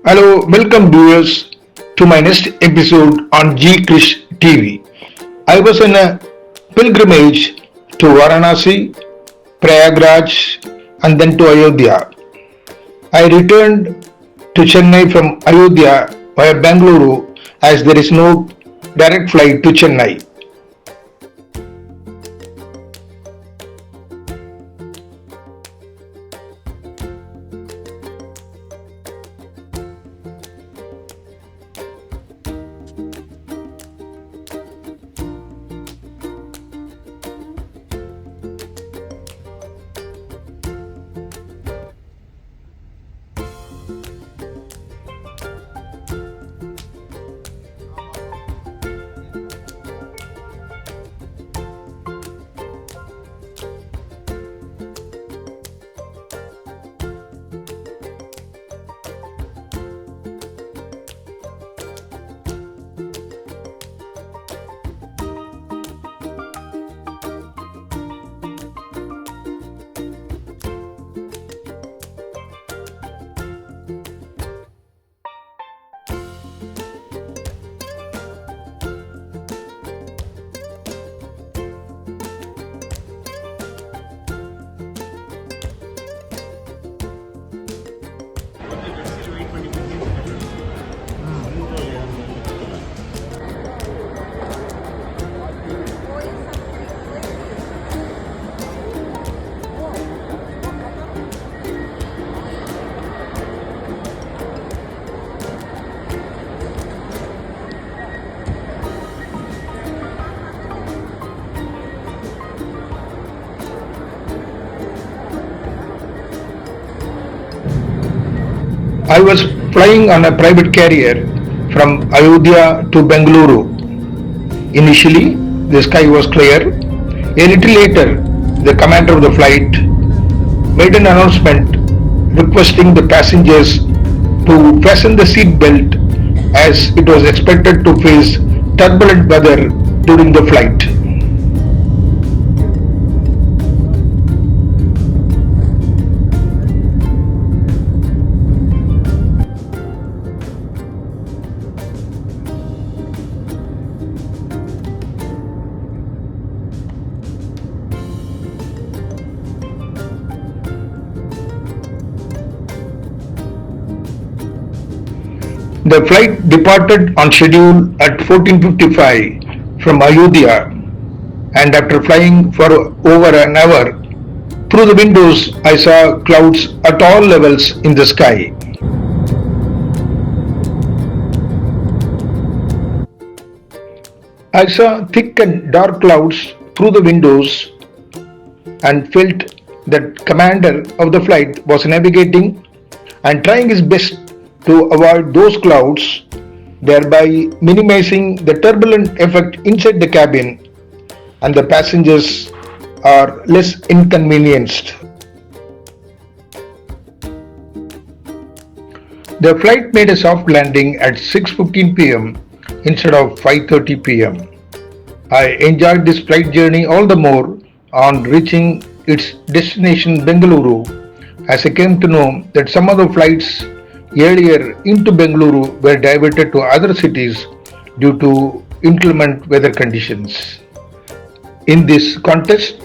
Hello, welcome viewers to my next episode on Krish TV. I was on a pilgrimage to Varanasi, Prayagraj and then to Ayodhya. I returned to Chennai from Ayodhya via Bangalore as there is no direct flight to Chennai. I was flying on a private carrier from Ayodhya to Bengaluru. Initially, the sky was clear. A little later, the commander of the flight made an announcement requesting the passengers to fasten the seat belt as it was expected to face turbulent weather during the flight. The flight departed on schedule at 14:55 from Ayodhya, and after flying for over an hour, through the windows I saw clouds at all levels in the sky. I saw thick and dark clouds through the windows and felt that commander of the flight was navigating and trying his best to avoid those clouds, thereby minimizing the turbulent effect inside the cabin and the passengers are less inconvenienced. The flight made a soft landing at 6:15 pm instead of 5:30 pm. I enjoyed this flight journey all the more on reaching its destination Bengaluru, as I came to know that some of the flights earlier into Bengaluru were diverted to other cities due to inclement weather conditions. In this context,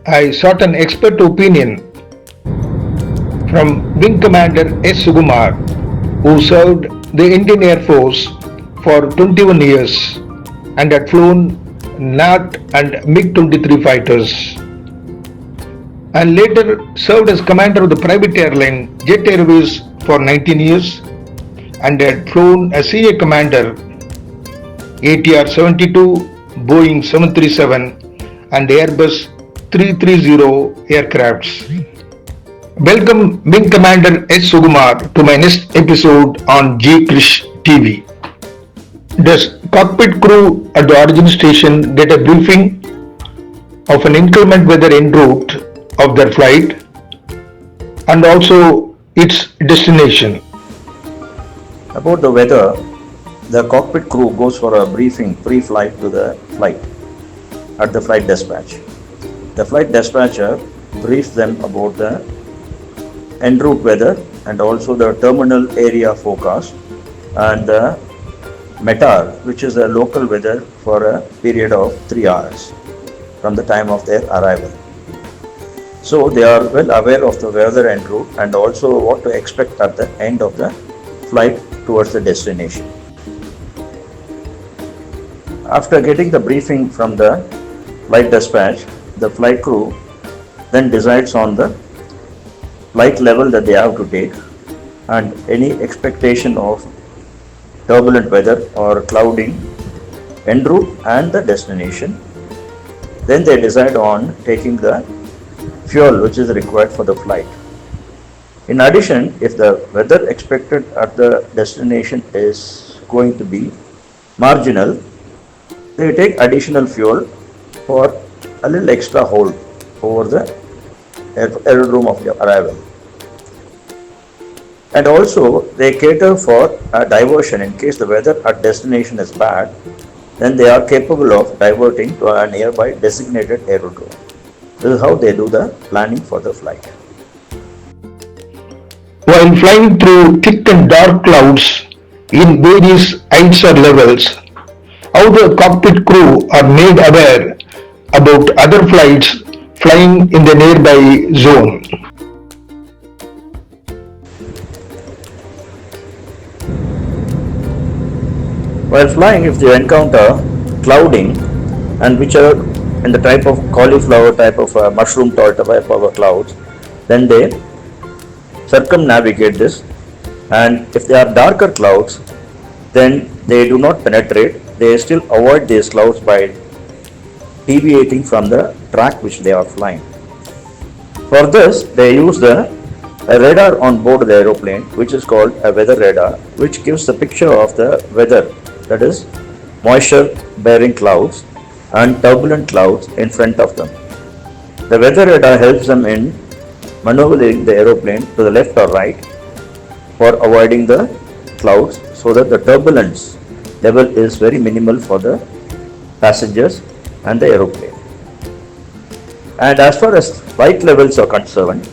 I sought an expert opinion from Wing Commander S Sukumar, who served the Indian Air Force for 21 years and had flown Gnat and Mig 23 fighters, and later served as commander of the private airline Jet Airways for 19 years and had flown as senior commander ATR 72, Boeing 737 and Airbus 330 aircrafts. Welcome Wing Commander S Sukumar to my next episode on Krish TV. Does Cockpit Crew at the origin station get a briefing of an inclement weather en route of their flight and also its destination? About the weather, the cockpit crew goes for a briefing pre-flight to the flight at the flight dispatch. The flight dispatcher briefs them about the en route weather and also the terminal area forecast and the METAR, which is a local weather for a period of 3 hours from the time of their arrival. So they are well aware of the weather en route and also what to expect at the end of the flight towards the destination. After getting the briefing from the flight dispatch, the flight crew then decides on the flight level that they have to take and any expectation of turbulent weather or clouding en route and the destination. Then they decide on taking the fuel which is required for the flight. In addition, if the weather expected at the destination is going to be marginal, they take additional fuel for a little extra hold over the aerodrome of the arrival. And also they cater for a diversion in case the weather at destination is bad, then they are capable of diverting to a nearby designated aerodrome. This is how they do the planning for the flight. While flying through thick and dark clouds in various heights or levels, how the cockpit crew are made aware about other flights flying in the nearby zone. While flying, if they encounter clouding and which are in the type of cauliflower type of mushroom type of clouds, then they circumnavigate this, and if they are darker clouds, then they do not penetrate, they still avoid these clouds by deviating from the track which they are flying. For this, they use a radar on board the aeroplane which is called a weather radar, which gives the picture of the weather, that is moisture bearing clouds and turbulent clouds in front of them. The weather radar helps them in maneuvering the aeroplane to the left or right for avoiding the clouds so that the turbulence level is very minimal for the passengers and the aeroplane. And as far as flight levels are concerned,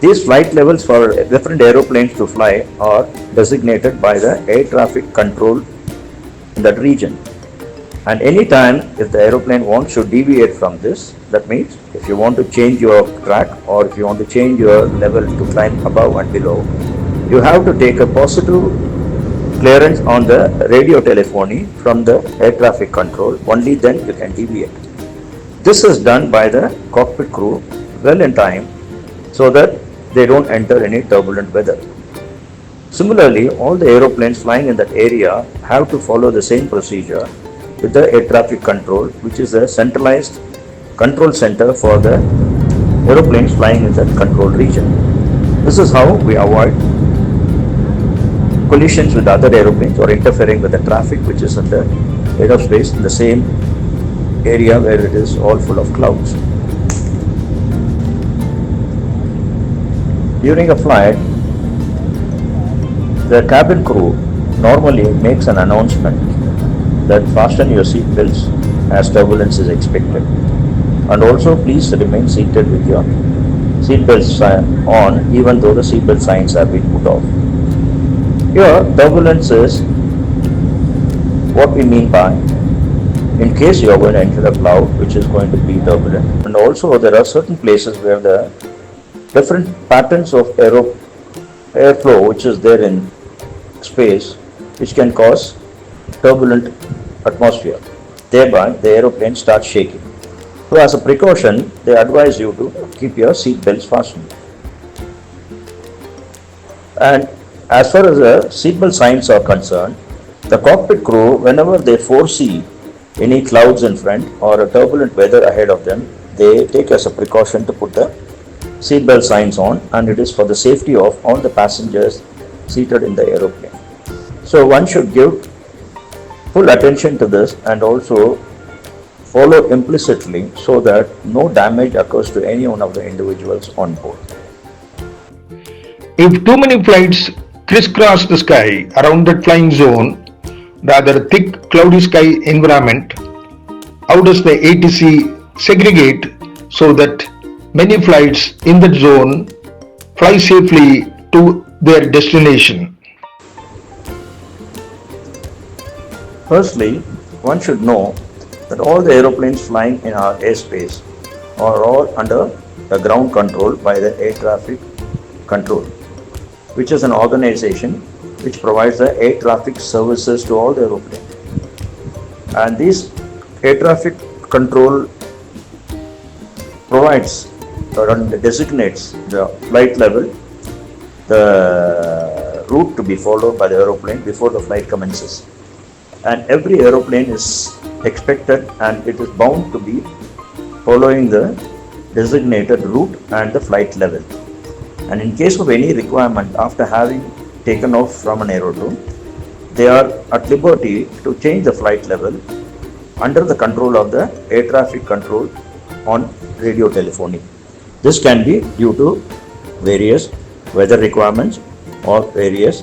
these flight levels for different aeroplanes to fly are designated by the air traffic control in that region. And anytime if the aeroplane wants to deviate from this, that means if you want to change your track or if you want to change your level to climb above and below, you have to take a positive clearance on the radio telephony from the air traffic control. Only then you can deviate. This is done by the cockpit crew well in time so that they don't enter any turbulent weather. Similarly, all the aeroplanes flying in that area have to follow the same procedure with the air traffic control, which is a centralized control center for the aeroplanes flying in that control region. This is how we avoid collisions with other aeroplanes or interfering with the traffic which is in the aerospace in the same area where it is all full of clouds. During a flight, the cabin crew normally makes an announcement that fasten your seat belts as turbulence is expected, and also please remain seated with your seat belts on even though the seat belt signs have been put off. Here, turbulence is what we mean by in case you are going to enter a cloud which is going to be turbulent, and also there are certain places where the different patterns of airflow which is there in space which can cause turbulent atmosphere. Thereby the aeroplane starts shaking. So as a precaution, they advise you to keep your seat belts fastened. And as far as the seatbelt signs are concerned, the cockpit crew, whenever they foresee any clouds in front or a turbulent weather ahead of them, they take as a precaution to put the seatbelt signs on, and it is for the safety of all the passengers seated in the aeroplane. So one should give full attention to this and also follow implicitly so that no damage occurs to any one of the individuals on board. If too many flights crisscross the sky around that flying zone, rather thick cloudy sky environment, how does the ATC segregate so that many flights in that zone fly safely to their destination? Firstly, one should know that all the aeroplanes flying in our airspace are all under the ground control by the air traffic control, which is an organization which provides the air traffic services to all the aeroplanes. And this air traffic control provides or designates the flight level, the route to be followed by the aeroplane before the flight commences. And every aeroplane is expected and it is bound to be following the designated route and the flight level. And in case of any requirement after having taken off from an aerodrome, they are at liberty to change the flight level under the control of the air traffic control on radio telephony. This can be due to various weather requirements or various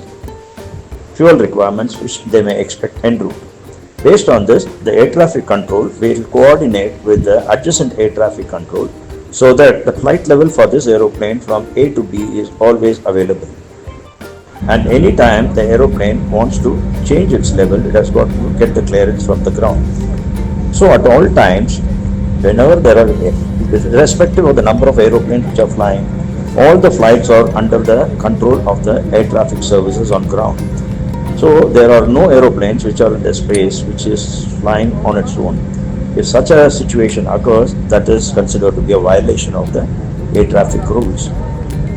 fuel requirements which they may expect en route. Based on this, the air traffic control will coordinate with the adjacent air traffic control so that the flight level for this aeroplane from A to B is always available. And anytime the aeroplane wants to change its level, it has got to get the clearance from the ground. So at all times, whenever there are, irrespective of the number of aeroplanes which are flying, all the flights are under the control of the air traffic services on ground. So there are no aeroplanes which are in the space which is flying on its own. If such a situation occurs, that is considered to be a violation of the air traffic rules.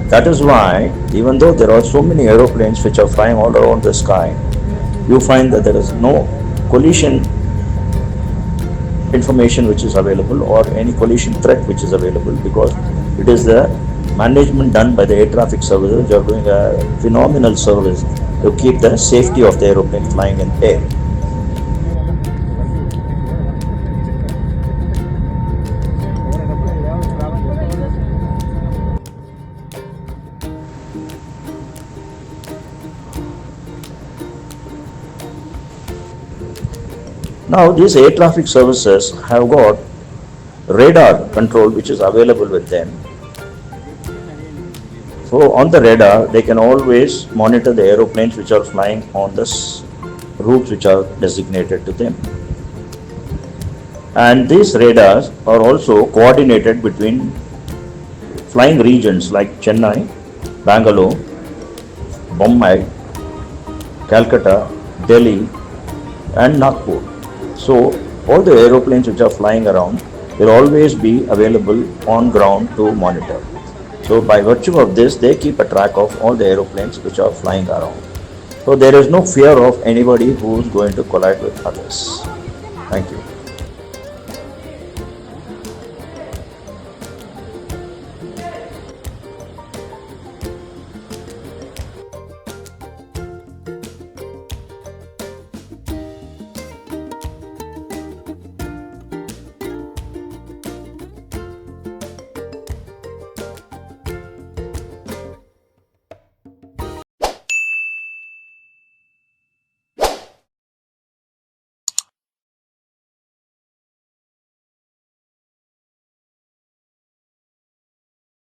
That is why, even though there are so many aeroplanes which are flying all around the sky, you find that there is no collision information which is available or any collision threat which is available, because it is the management done by the air traffic services which are doing a phenomenal service to keep the safety of the aeroplane flying in air. Now these air traffic services have got radar control which is available with them. So on the radar they can always monitor the aeroplanes which are flying on the routes which are designated to them. And these radars are also coordinated between flying regions like Chennai, Bangalore, Bombay, Calcutta, Delhi and Nagpur. So all the aeroplanes which are flying around will always be available on ground to monitor. So by virtue of this, they keep a track of all the aeroplanes which are flying around. So there is no fear of anybody who is going to collide with others.